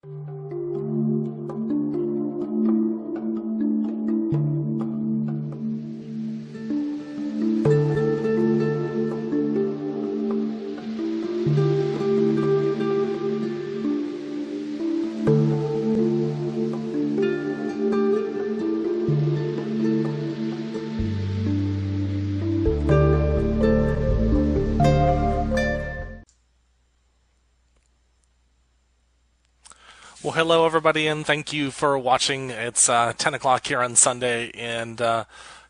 Well, hello everybody, and thank you for watching. It's 10 o'clock here on Sunday, and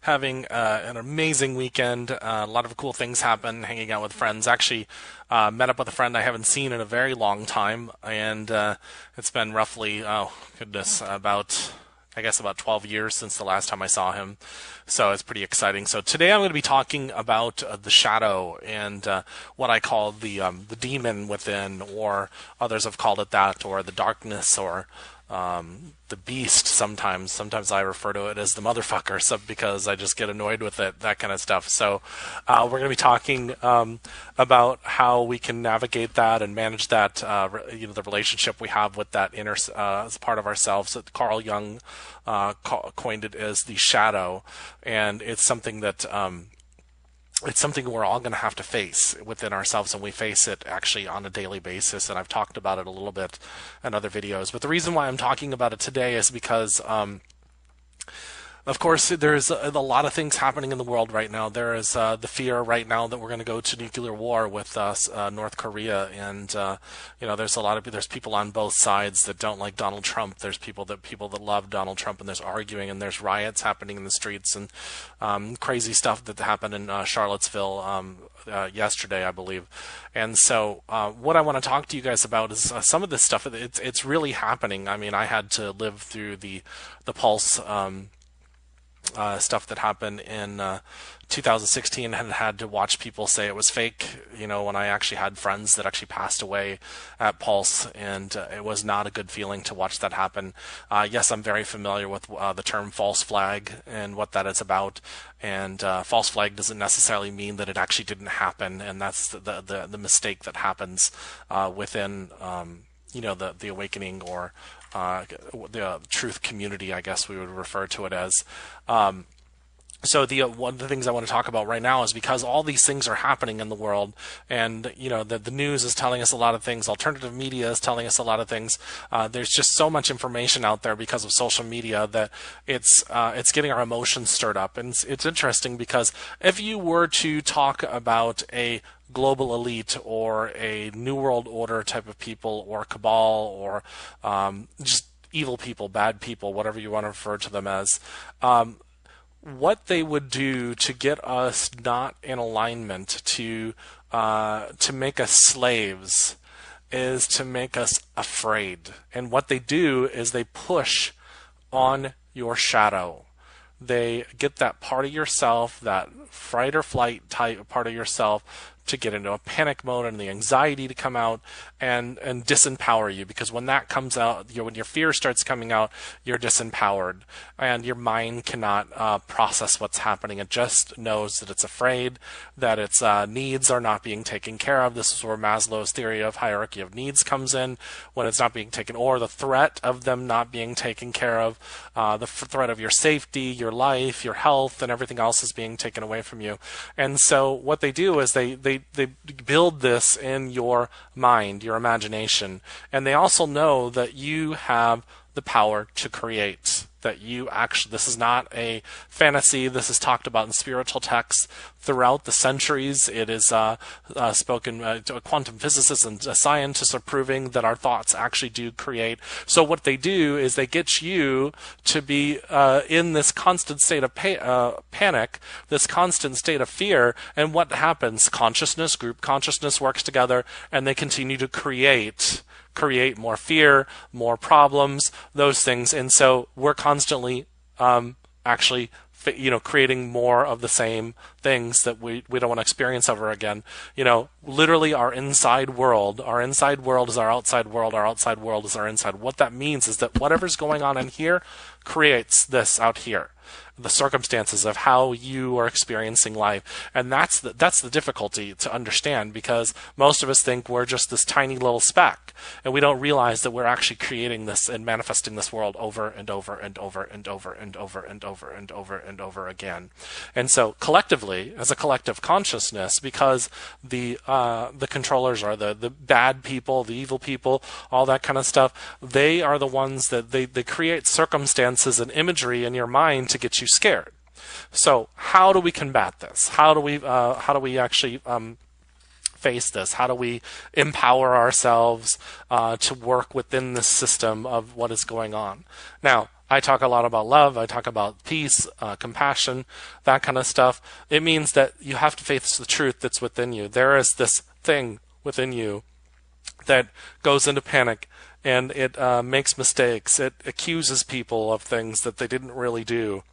having an amazing weekend. A lot of cool things happen, hanging out with friends. Actually, met up with a friend I haven't seen in a very long time, and it's been roughly, oh goodness, about 12 years since the last time I saw him. So it's pretty exciting. So today I'm going to be talking about the shadow and what I call the demon within, or others have called it that, or the darkness, or the beast sometimes. Sometimes I refer to it as the motherfucker, because I just get annoyed with it, that kind of stuff. So we're going to be talking about how we can navigate that and manage that, the relationship we have with that inner part of ourselves that Carl Jung coined it as the shadow. And it's something that it's something we're all going to have to face within ourselves, and we face it actually on a daily basis, and I've talked about it a little bit in other videos. But the reason why I'm talking about it today is because of course, there's a lot of things happening in the world right now. There is the fear right now that we're going to go to nuclear war with North Korea, and there's people on both sides that don't like Donald Trump. There's people that love Donald Trump, and there's arguing, and there's riots happening in the streets, and crazy stuff that happened in Charlottesville yesterday, I believe. And so what I want to talk to you guys about is some of this stuff. It's really happening. I mean, I had to live through the Pulse stuff that happened in 2016, and had to watch people say it was fake, when I actually had friends that actually passed away at Pulse, and it was not a good feeling to watch that happen. Yes, I'm very familiar with the term false flag and what that is about, and false flag doesn't necessarily mean that it actually didn't happen, and that's the mistake that happens within the awakening, or the truth community, I guess we would refer to it as. So one of the things I want to talk about right now is because all these things are happening in the world, and the news is telling us a lot of things, alternative media is telling us a lot of things. There's just so much information out there because of social media that it's getting our emotions stirred up. And it's interesting because if you were to talk about a global elite or a new world order type of people, or cabal, or just evil people, bad people, whatever you want to refer to them as, what they would do to get us not in alignment, to make us slaves, is to make us afraid. And what they do is they push on your shadow. They get that part of yourself, that fight or flight type part of yourself, to get into a panic mode and the anxiety to come out and disempower you, because when that comes out, when your fear starts coming out, you're disempowered, and your mind cannot process what's happening. It just knows that it's afraid, that its needs are not being taken care of. This is where Maslow's theory of hierarchy of needs comes in, when it's not being taken, or the threat of them not being taken care of, the threat of your safety, your life, your health, and everything else is being taken away from you. And so what they do is they build this in your mind, your imagination, and they also know that you have the power to create. That you actually, this is not a fantasy. This is talked about in spiritual texts throughout the centuries. It is spoken to quantum physicists and scientists are proving that our thoughts actually do create. So what they do is they get you to be in this constant state of panic, this constant state of fear. And what happens? Consciousness, group consciousness works together, and they continue to create more fear, more problems, those things. And so we're constantly actually creating more of the same things that we don't want to experience ever again. Literally our inside world is our outside world, our outside world is our inside. What that means is that whatever's going on in here creates this out here, the circumstances of how you are experiencing life. And that's the difficulty to understand, because most of us think we're just this tiny little speck, and we don't realize that we're actually creating this and manifesting this world over and over and over and over and over and over and over and over again. And so collectively, as a collective consciousness, because the controllers are the bad people, the evil people, all that kind of stuff, they are the ones that they create circumstances and imagery in your mind to get you scared. So how do we combat this? How do we actually face this? How do we empower ourselves to work within this system of what is going on? Now, I talk a lot about love. I talk about peace, compassion, that kind of stuff. It means that you have to face the truth that's within you. There is this thing within you that goes into panic, and it makes mistakes. It accuses people of things that they didn't really do.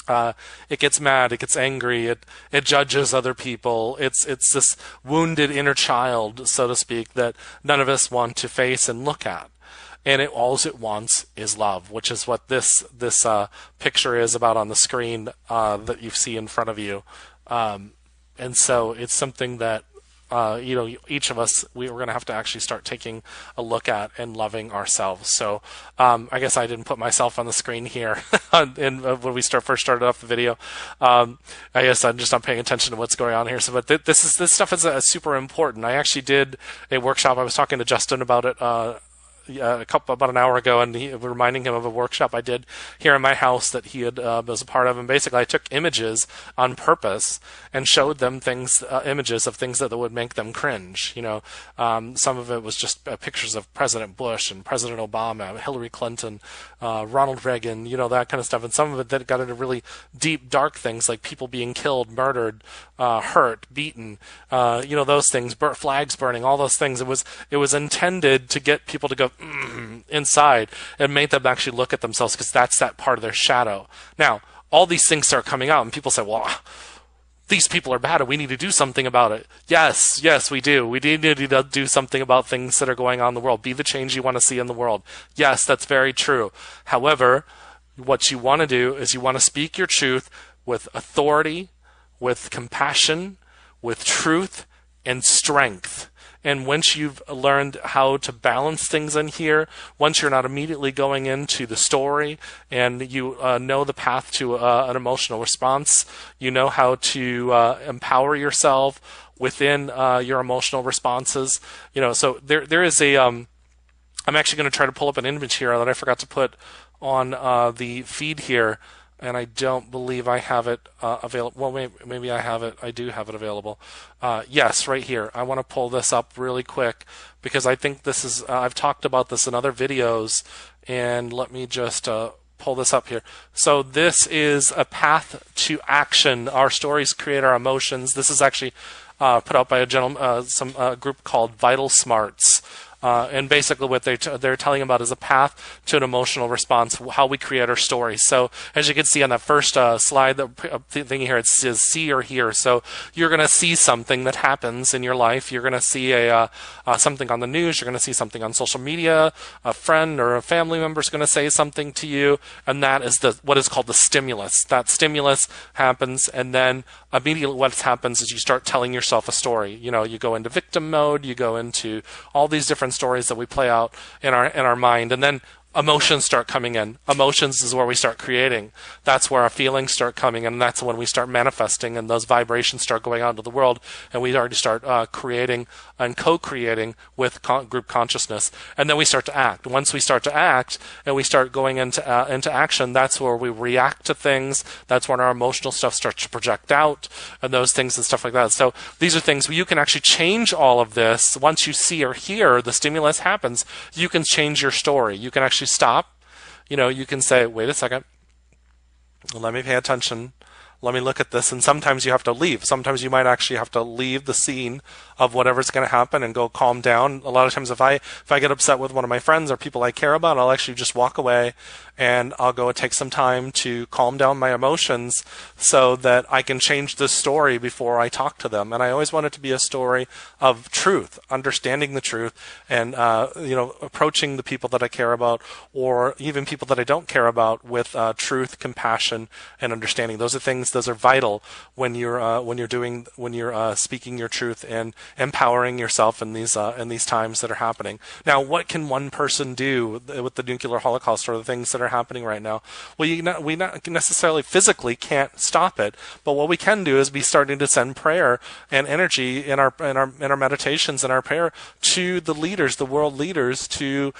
It gets mad, it gets angry, it judges other people. It's this wounded inner child, so to speak, that none of us want to face and look at. And all it wants is love, which is what this picture is about on the screen that you see in front of you. And so it's something that each of us, we're going to have to actually start taking a look at and loving ourselves. So I guess I didn't put myself on the screen here when we first started off the video. I guess I'm just not paying attention to what's going on here. So, but this stuff is super important. I actually did a workshop. I was talking to Justin about it about an hour ago, and reminding him of a workshop I did here in my house that he had was a part of. And basically, I took images on purpose and showed them images of things that would make them cringe. Some of it was just pictures of President Bush and President Obama, Hillary Clinton, Ronald Reagan, that kind of stuff. And some of it that got into really deep, dark things like people being killed, murdered, hurt, beaten, those things, flags burning, all those things. It was intended to get people to go inside and make them actually look at themselves, because that's that part of their shadow. Now, all these things start coming out, and people say, well, these people are bad and we need to do something about it. Yes, we do. We need to do something about things that are going on in the world. Be the change you want to see in the world. Yes, that's very true. However, what you want to do is you want to speak your truth with authority, with compassion, with truth, and strength. And once you've learned how to balance things in here, once you're not immediately going into the story, and you know the path to an emotional response, you know how to empower yourself within your emotional responses. So there is a. I'm actually going to try to pull up an image here that I forgot to put on the feed here. And I don't believe I have it available. Well, maybe I have it. I do have it available. Yes, right here. I want to pull this up really quick, because I think this is, I've talked about this in other videos, and let me just pull this up here. So this is a path to action. Our stories create our emotions. This is actually put out by a group called Vital Smarts. And basically what they're telling about is a path to an emotional response, how we create our stories. So as you can see on that first slide, the thing here, it says see or hear. So you're going to see something that happens in your life. You're going to see something on the news. You're going to see something on social media. A friend or a family member is going to say something to you, and that is what is called the stimulus. That stimulus happens, and then immediately what happens is you start telling yourself a story. You go into victim mode. You go into all these different stories that we play out in our mind, and then emotions start coming in. Emotions is where we start creating. That's where our feelings start coming, and that's when we start manifesting, and those vibrations start going out into the world, and we already start creating and co-creating with group consciousness. And then we start to act. Once we start to act and we start going into action, that's where we react to things. That's when our emotional stuff starts to project out, and those things and stuff like that. So these are things where you can actually change all of this. Once you see or hear the stimulus happens, you can change your story. You can actually stop. You can say, wait a second, let me pay attention. let me look at this. And sometimes you have to leave. Sometimes you might actually have to leave the scene of whatever's going to happen and go calm down. A lot of times if I get upset with one of my friends or people I care about, I'll actually just walk away and I'll go and take some time to calm down my emotions so that I can change the story before I talk to them. And I always want it to be a story of truth, understanding the truth, and approaching the people that I care about, or even people that I don't care about, with truth, compassion, and understanding. Those are vital when you're speaking your truth and empowering yourself in these times that are happening. Now, what can one person do with the nuclear holocaust or the things that are happening right now? Well, we not necessarily physically can't stop it, but what we can do is be starting to send prayer and energy in our meditations and our prayer to the leaders, the world leaders, to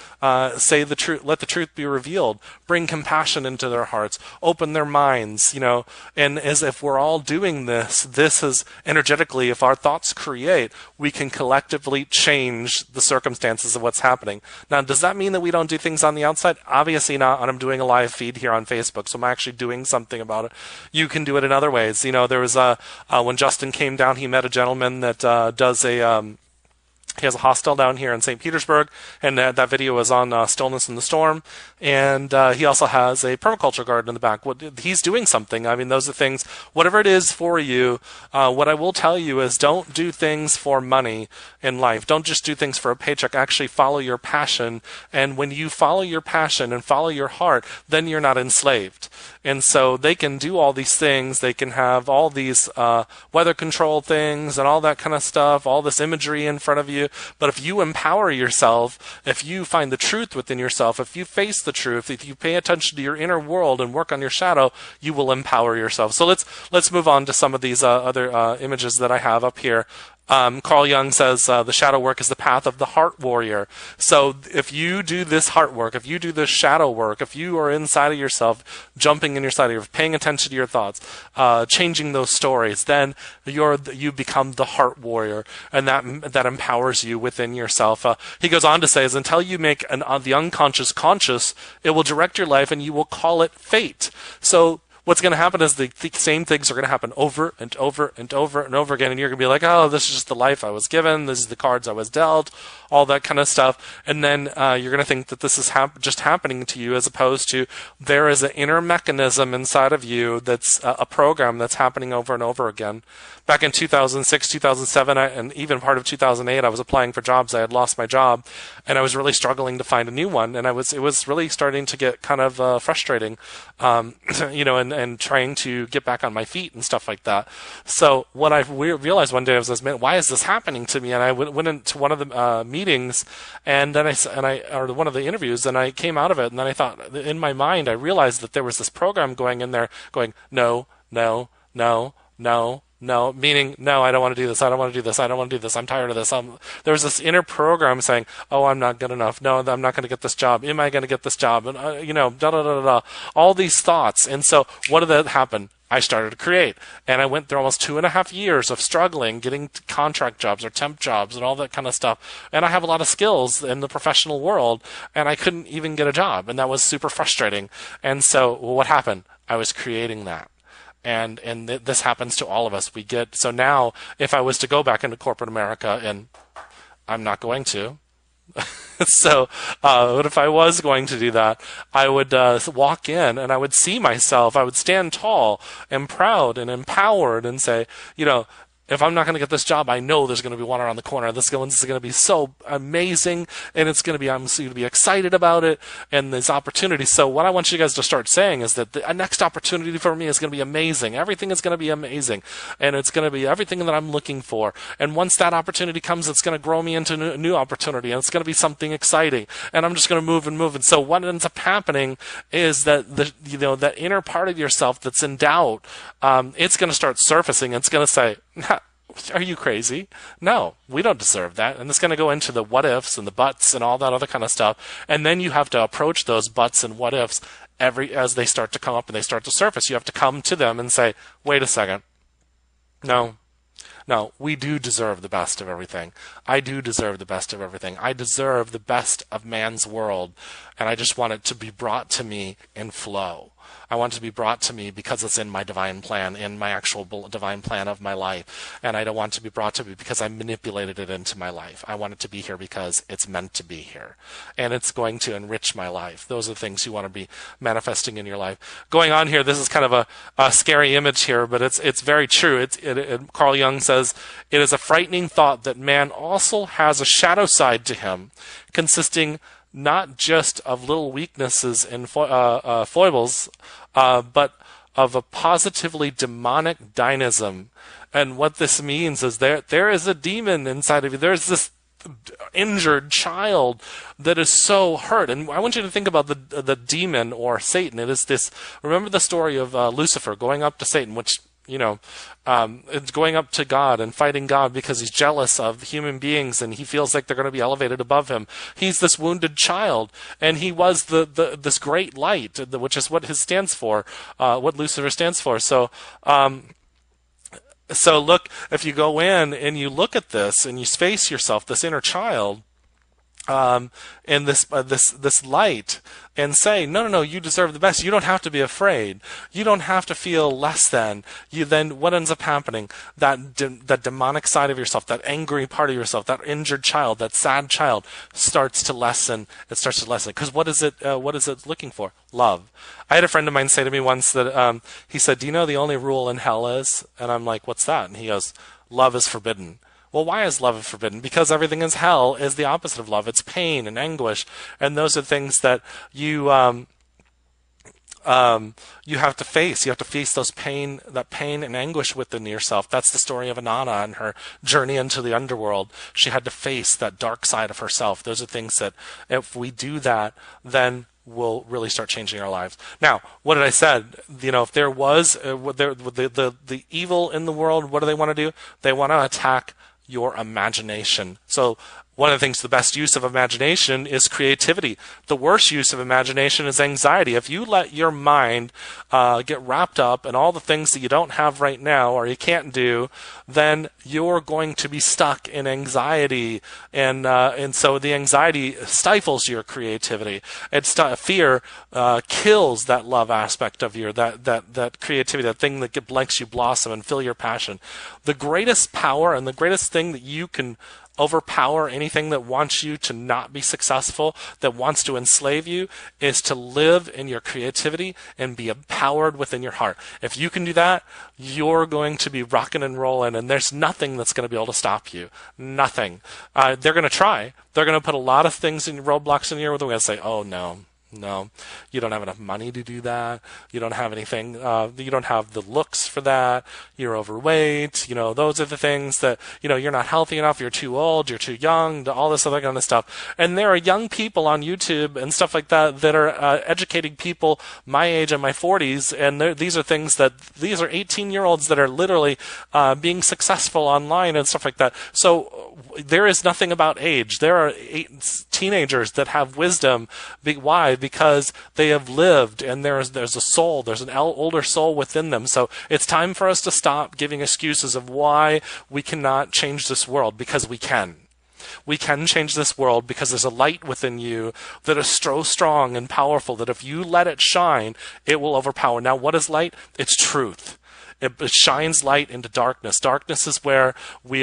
say the truth, let the truth be revealed, bring compassion into their hearts, open their minds, and as if we're all doing this is energetically, if our thoughts create, we can collectively change the circumstances of what's happening. Now, does that mean that we don't do things on the outside? Obviously not, and I'm doing a live feed here on Facebook, so I'm actually doing something about it. You can do it in other ways. There was when Justin came down, he met a gentleman that does he has a hostel down here in St. Petersburg, and that video was on Stillness in the Storm. And he also has a permaculture garden in the back. He's doing something. I mean, those are things, whatever it is for you, what I will tell you is don't do things for money in life. Don't just do things for a paycheck. Actually follow your passion. And when you follow your passion and follow your heart, then you're not enslaved. And so they can do all these things. They can have all these weather control things and all that kind of stuff, all this imagery in front of you. But if you empower yourself, if you find the truth within yourself, if you face the truth, if you pay attention to your inner world and work on your shadow, you will empower yourself. So let's move on to some of these other images that I have up here. Carl Jung says the shadow work is the path of the heart warrior. So if you do this heart work, if you do this shadow work, if you are inside of yourself, jumping in your side of yourself, paying attention to your thoughts, changing those stories, then you become the heart warrior, and that empowers you within yourself. He goes on to say, is until you make the unconscious conscious, it will direct your life, and you will call it fate. So what's going to happen is the same things are going to happen over and over and over and over again, and you're going to be like, oh, this is just the life I was given, this is the cards I was dealt, all that kind of stuff. And then you're going to think that this is just happening to you, as opposed to there is an inner mechanism inside of you that's a program that's happening over and over again. Back in 2006, 2007, and even part of 2008, I was applying for jobs. I had lost my job, and I was really struggling to find a new one, and it was really starting to get kind of frustrating, and trying to get back on my feet and stuff like that. So what I realized one day was, man, why is this happening to me? And I went into one of the meetings, and then or one of the interviews, and I came out of it, and then I thought, in my mind, I realized that there was this program going in there, going, no, no, no, no. No, meaning, no, I don't want to do this. I don't want to do this. I don't want to do this. I'm tired of this. There was this inner program saying, oh, I'm not good enough. No, I'm not going to get this job. Am I going to get this job? And, da, da, da, da, da. All these thoughts. And so what did that happen? I started to create. And I went through almost 2.5 years of struggling, getting contract jobs or temp jobs and all that kind of stuff. And I have a lot of skills in the professional world, and I couldn't even get a job. And that was super frustrating. And so what happened? I was creating that. And this happens to all of us. So now, if I was to go back into corporate America, and I'm not going to, but if I was going to do that, I would walk in and I would see myself. I would stand tall and proud and empowered and say, if I'm not going to get this job, I know there's going to be one around the corner. This is going to be so amazing, and I'm going to be excited about it, and there's opportunities. So what I want you guys to start saying is that the next opportunity for me is going to be amazing. Everything is going to be amazing, and it's going to be everything that I'm looking for. And once that opportunity comes, it's going to grow me into a new opportunity, and it's going to be something exciting. And I'm just going to move and move. And so what ends up happening is that that inner part of yourself that's in doubt, it's going to start surfacing. It's going to say, are you crazy? No, we don't deserve that. And it's going to go into the what ifs and the buts and all that other kind of stuff. And then you have to approach those buts and what ifs as they start to come up and they start to surface. You have to come to them and say, wait a second. No, we do deserve the best of everything. I do deserve the best of everything. I deserve the best of man's world. And I just want it to be brought to me in flow. I want it to be brought to me because it's in my divine plan, in my actual divine plan of my life. And I don't want it to be brought to me because I manipulated it into my life. I want it to be here because it's meant to be here. And it's going to enrich my life. Those are the things you want to be manifesting in your life. Going on here, this is kind of a scary image here, but it's very true. Carl Jung says, it is a frightening thought that man also has a shadow side to him, consisting not just of little weaknesses and foibles, but of a positively demonic dynamism. And what this means is there is a demon inside of you. There's this injured child that is so hurt. And I want you to think about the demon or Satan. It is this, remember the story of Lucifer going up to Satan, which, it's going up to God and fighting God because he's jealous of human beings and he feels like they're going to be elevated above him. He's this wounded child, and he was this great light, which is what his stands for, what Lucifer stands for. So look, if you go in and you look at this and you face yourself, this inner child, and this light, and say, no, you deserve the best. You don't have to be afraid. You don't have to feel less than. Then what ends up happening? That demonic side of yourself, that angry part of yourself, that injured child, that sad child starts to lessen. It starts to lessen. Because what is it looking for? Love. I had a friend of mine say to me once that he said, "Do you know the only rule in hell is?" And I'm like, "What's that?" And he goes, "Love is forbidden." Well, why is love forbidden? Because everything in hell is the opposite of love. It's pain and anguish, and those are things that you have to face. You have to face that pain and anguish within yourself. That's the story of Inanna and her journey into the underworld. She had to face that dark side of herself. Those are things that, if we do that, then we'll really start changing our lives. Now, what did I said? If there was the evil in the world, what do they want to do? They want to attack your imagination. So one of the things, the best use of imagination is creativity. The worst use of imagination is anxiety. If you let your mind get wrapped up in all the things that you don't have right now or you can't do, then you're going to be stuck in anxiety, and so the anxiety stifles your creativity. Fear kills that love aspect of you, that creativity, that thing that lets you blossom and fill your passion. The greatest power and the greatest thing that you can overpower anything that wants you to not be successful, that wants to enslave you, is to live in your creativity and be empowered within your heart. If you can do that, you're going to be rocking and rolling, and there's nothing that's going to be able to stop you. Nothing. They're going to try. They're going to put a lot of things in roadblocks in here where they're going to say, "Oh, no, you don't have enough money to do that. You don't have anything. You don't have the looks for that. You're overweight. Those are the things that, you're not healthy enough. You're too old. You're too young. All this other kind of stuff." And there are young people on YouTube and stuff like that are educating people my age and my 40s. And these are 18-year-olds that are literally being successful online and stuff like that. So there is nothing about age. There are teenagers that have wisdom. Why? Because they have lived, and there's a soul, there's an older soul within them. So it's time for us to stop giving excuses of why we cannot change this world, because we can. We can change this world because there's a light within you that is so strong and powerful that if you let it shine, it will overpower. Now, what is light? It's truth. It shines light into darkness. Darkness is where we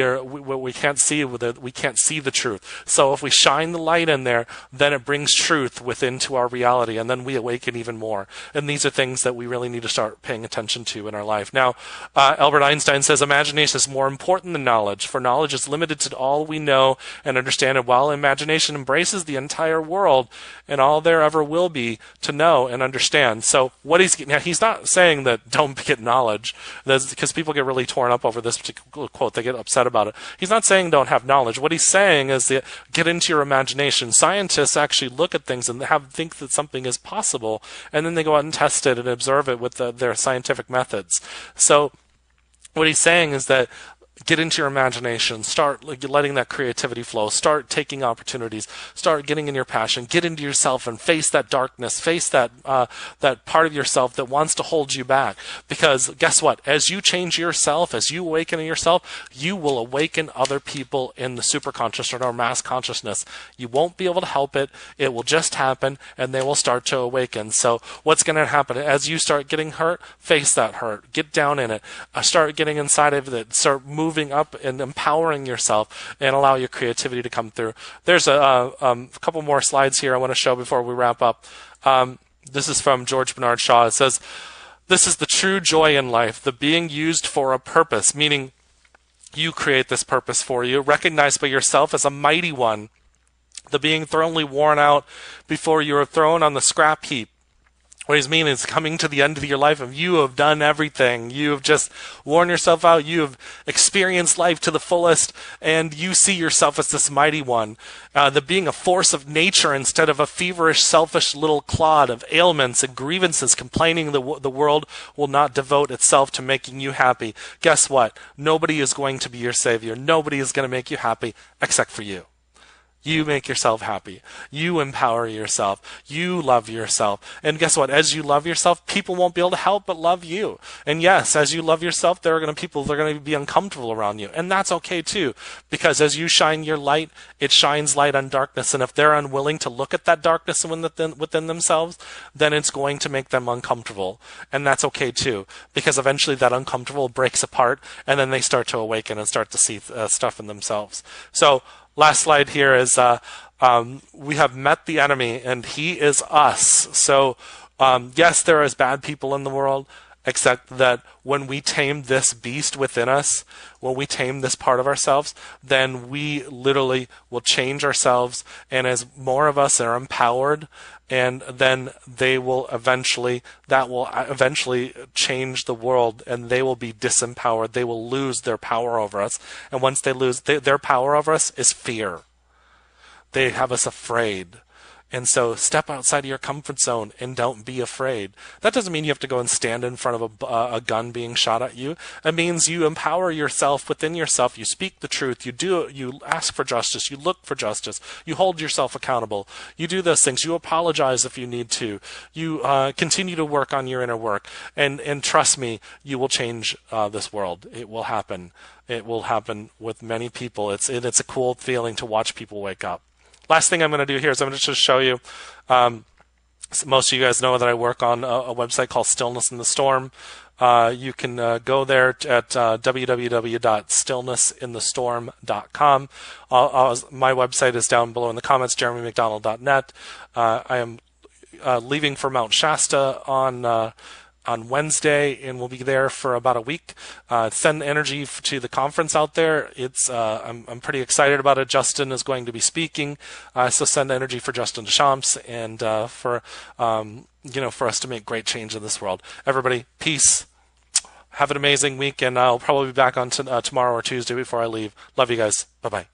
can't see the truth. So if we shine the light in there, then it brings truth into our reality, and then we awaken even more. And these are things that we really need to start paying attention to in our life. Now, Albert Einstein says, "Imagination is more important than knowledge, for knowledge is limited to all we know and understand, and while imagination embraces the entire world and all there ever will be to know and understand." So he's not saying that don't get knowledge, because people get really torn up over this particular quote. They get upset about it. He's not saying don't have knowledge. What he's saying is that get into your imagination. Scientists actually look at things and think that something is possible, and then they go out and test it and observe it with their scientific methods. So what he's saying is that Get into your imagination. Start letting that creativity flow. Start taking opportunities. Start getting in your passion. Get into yourself and face that darkness. Face that that part of yourself that wants to hold you back. Because guess what? As you change yourself, as you awaken yourself, you will awaken other people in the superconscious or mass consciousness. You won't be able to help it. It will just happen, and they will start to awaken. So what's going to happen as you start getting hurt? Face that hurt. Get down in it. Start getting inside of it. Start moving up and empowering yourself and allow your creativity to come through. There's a couple more slides here I want to show before we wrap up. This is from George Bernard Shaw. It says, "This is the true joy in life, the being used for a purpose," meaning you create this purpose for you, recognized by yourself as a mighty one, the being thoroughly worn out before you are thrown on the scrap heap. What he's meaning is coming to the end of your life and you have done everything. You have just worn yourself out. You have experienced life to the fullest, and you see yourself as this mighty one. The being a force of nature instead of a feverish, selfish little clod of ailments and grievances, complaining the world will not devote itself to making you happy. Guess what? Nobody is going to be your savior. Nobody is going to make you happy except for you. You make yourself happy. You empower yourself. You love yourself. And guess what? As you love yourself, people won't be able to help but love you. And yes, as you love yourself, there are going to people that are going to be uncomfortable around you. And that's okay too. Because as you shine your light, it shines light on darkness. And if they're unwilling to look at that darkness within themselves, then it's going to make them uncomfortable. And that's okay too. Because eventually that uncomfortable breaks apart, and then they start to awaken and start to see stuff in themselves. So, last slide here is we have met the enemy, and he is us. So, yes, there is bad people in the world, except that when we tame this beast within us, when we tame this part of ourselves, then we literally will change ourselves. And as more of us are empowered, and then that will eventually change the world, and they will be disempowered. They will lose their power over us. And once they lose their power over us is fear. They have us afraid. And so step outside of your comfort zone and don't be afraid. That doesn't mean you have to go and stand in front of a gun being shot at you. It means you empower yourself within yourself. You speak the truth. You ask for justice. You look for justice. You hold yourself accountable. You do those things. You apologize if you need to. You continue to work on your inner work. And trust me, you will change this world. It will happen. It will happen with many people. It's a cool feeling to watch people wake up. Last thing I'm going to do here is I'm going to just show you, most of you guys know that I work on a website called Stillness in the Storm. You can go there at www.stillnessinthestorm.com. My website is down below in the comments, jeremymcdonald.net. I am leaving for Mount Shasta on Wednesday, and we'll be there for about a week. Send energy to the conference out there. I'm pretty excited about it. Justin is going to be speaking, so send energy for Justin Deschamps and for us to make great change in this world. Everybody, peace. Have an amazing week, and I'll probably be back on tomorrow or Tuesday before I leave. Love you guys. Bye bye.